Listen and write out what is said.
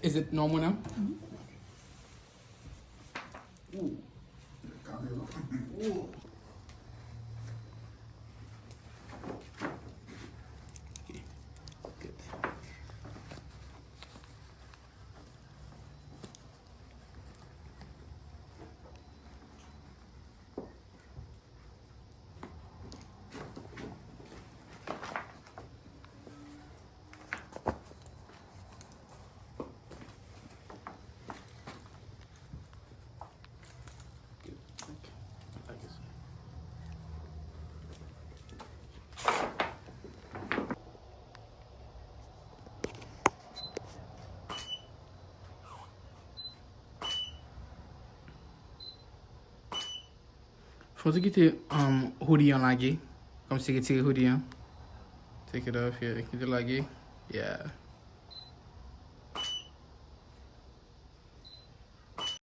Is it normal now? Good. Faut quitter hoodie en lagué. Comme si tu hoodie. Take it off, yeah. Quitter lagué. Yeah.